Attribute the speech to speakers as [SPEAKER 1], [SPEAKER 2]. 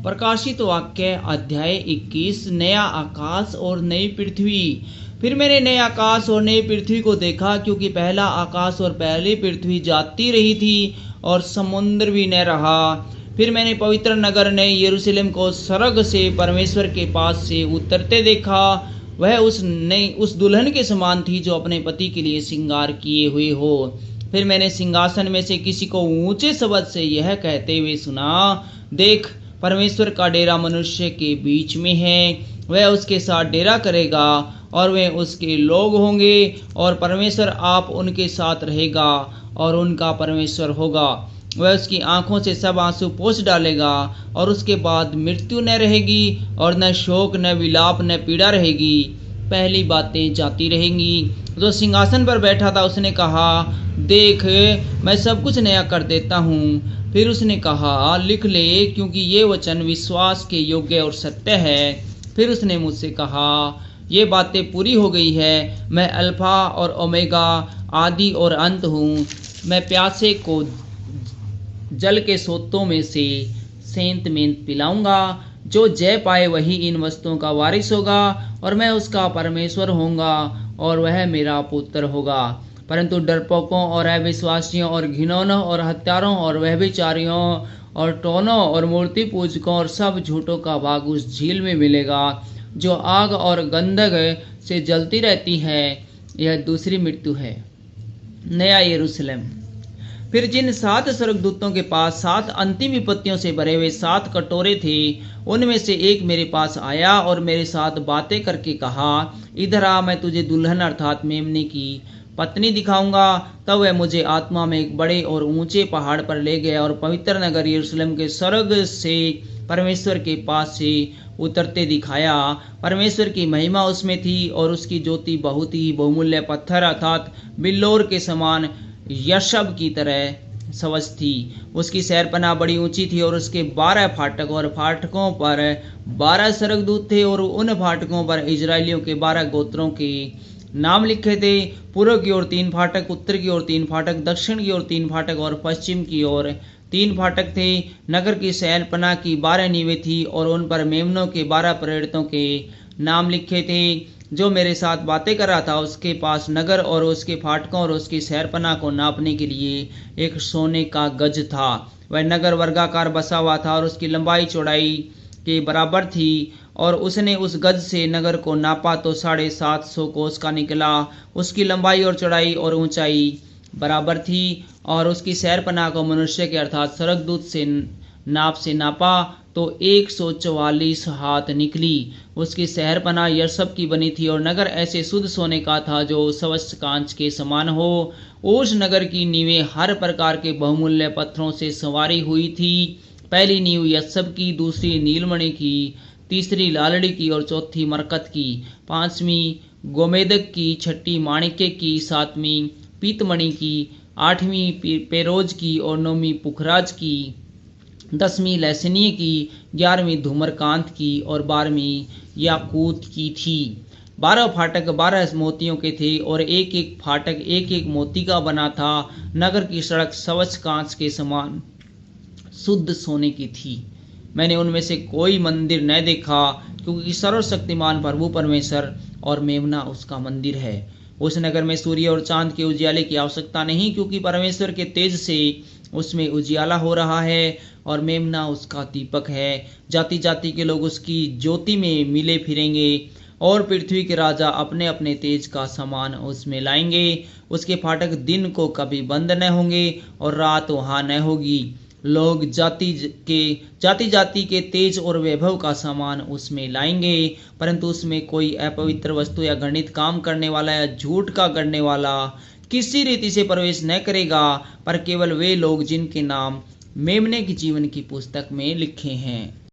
[SPEAKER 1] प्रकाशित वाक्य अध्याय 21। नया आकाश और नई पृथ्वी। फिर मैंने नए आकाश और नई पृथ्वी को देखा, क्योंकि पहला आकाश और पहली पृथ्वी जाती रही थी और समुद्र भी न रहा। फिर मैंने पवित्र नगर नए यरूशलेम को स्वर्ग से परमेश्वर के पास से उतरते देखा। वह उस दुल्हन के समान थी जो अपने पति के लिए श्रृंगार किए हुए हो। फिर मैंने सिंहासन में से किसी को ऊंचे शब्द से यह कहते हुए सुना, देख, परमेश्वर का डेरा मनुष्य के बीच में है। वह उसके साथ डेरा करेगा और वे उसके लोग होंगे, और परमेश्वर आप उनके साथ रहेगा और उनका परमेश्वर होगा। वह उसकी आंखों से सब आंसू पोंछ डालेगा, और उसके बाद मृत्यु न रहेगी, और न शोक, न विलाप, न पीड़ा रहेगी। पहली बातें जाती रहेंगी। जो सिंहासन पर बैठा था उसने कहा, देख, मैं सब कुछ नया कर देता हूँ। फिर उसने कहा, लिख ले, क्योंकि ये वचन विश्वास के योग्य और सत्य है। फिर उसने मुझसे कहा, ये बातें पूरी हो गई है। मैं अल्फा और ओमेगा, आदि और अंत हूँ। मैं प्यासे को जल के सोतों में से सेंत में पिलाऊंगा। जो जय पाए वही इन वस्तुओं का वारिस होगा, और मैं उसका परमेश्वर होऊंगा और वह मेरा पुत्र होगा। परंतु डरपोकों और अविश्वासियों और घिनौनों और हत्यारों और व्यभिचारियों और टोनों और मूर्ति पूजकों और सब झूठों का भाग उस झील में मिलेगा, जो आग और गंधक से जलती रहती है। यह दूसरी मृत्यु है। नया यरूशलेम। फिर जिन 7 स्वर्गदूतों के पास 7 अंतिम विपत्तियों से भरे हुए 7 कटोरे थे, उनमें से एक मेरे पास आया और मेरे साथ बातें करके कहा, इधर आ, मैं तुझे दुल्हन अर्थात मेमने की पत्नी दिखाऊंगा। तब वह मुझे आत्मा में एक बड़े और ऊंचे पहाड़ पर ले गया और पवित्र नगर यरूशलेम के स्वर्ग से परमेश्वर के पास से उतरते दिखाया। परमेश्वर की महिमा उसमें थी, और उसकी ज्योति बहुत ही बहुमूल्य पत्थर अर्थात बिल्लोर के समान यशब की तरह सवज थी। उसकी शहरपनाह बड़ी ऊंची थी, और उसके 12 फाटक, और फाटकों पर 12 स्वर्गदूत थे, और उन फाटकों पर इजराइलियों के 12 गोत्रों के नाम लिखे थे। पूर्व की ओर 3 फाटक, उत्तर की ओर 3 फाटक, दक्षिण की ओर 3 फाटक और पश्चिम की ओर 3 फाटक थे। नगर की शहरपनाह की 12 नींवें थी, और उन पर मेमनों के 12 प्रेरितों के नाम लिखे थे। जो मेरे साथ बातें कर रहा था उसके पास नगर और उसके फाटकों और उसकी शहरपनाह को नापने के लिए एक सोने का गज था। वह नगर वर्गाकार बसा हुआ था और उसकी लंबाई चौड़ाई के बराबर थी, और उसने उस गज से नगर को नापा तो 750 कोस का निकला। उसकी लंबाई और चौड़ाई और ऊंचाई बराबर थी, और उसकी शहरपनाह को मनुष्य के अर्थात स्वर्गदूत से नाप से नापा तो 144 हाथ निकली। उसकी शहरपनाह यशब की बनी थी, और नगर ऐसे शुद्ध सोने का था जो स्वच्छ कांच के समान हो। उस नगर की नींवें हर प्रकार के बहुमूल्य पत्थरों से संवारी हुई थी। पहली नींव यशब की, दूसरी नीलमणि की, तीसरी लालड़ी की, और चौथी मरकत की, 5वीं गोमेदक की, 6ठी माणिक्य की, 7वीं पीतमणि की, 8वीं पेरोज की, और 9वीं पुखराज की, 10वीं लहसनीय की, 11वीं धूम्रकांत की, और 12वीं याकूत की थी। 12 फाटक 12 मोतियों के थे, और एक एक फाटक एक एक मोती का बना था। नगर की सड़क स्वच्छ कांच के समान शुद्ध सोने की थी। मैंने उनमें से कोई मंदिर न देखा, क्योंकि सर्वशक्तिमान प्रभु परमेश्वर और मेमना उसका मंदिर है। उस नगर में सूर्य और चांद के उजियाले की आवश्यकता नहीं, क्योंकि परमेश्वर के तेज से उसमें उजियाला हो रहा है, और मेमना उसका दीपक है। जाति जाति के लोग उसकी ज्योति में मिले फिरेंगे, और पृथ्वी के राजा अपने अपने तेज का सामान उसमें लाएंगे। उसके फाटक दिन को कभी बंद न होंगे, और रात वहाँ न होगी। लोग जाति जाति के तेज और वैभव का सामान उसमें लाएंगे, परंतु उसमें कोई अपवित्र वस्तु या घृणित काम करने वाला या झूठ का गढ़ने वाला किसी रीति से प्रवेश न करेगा, पर केवल वे लोग जिनके नाम मेमने की जीवन की पुस्तक में लिखे हैं।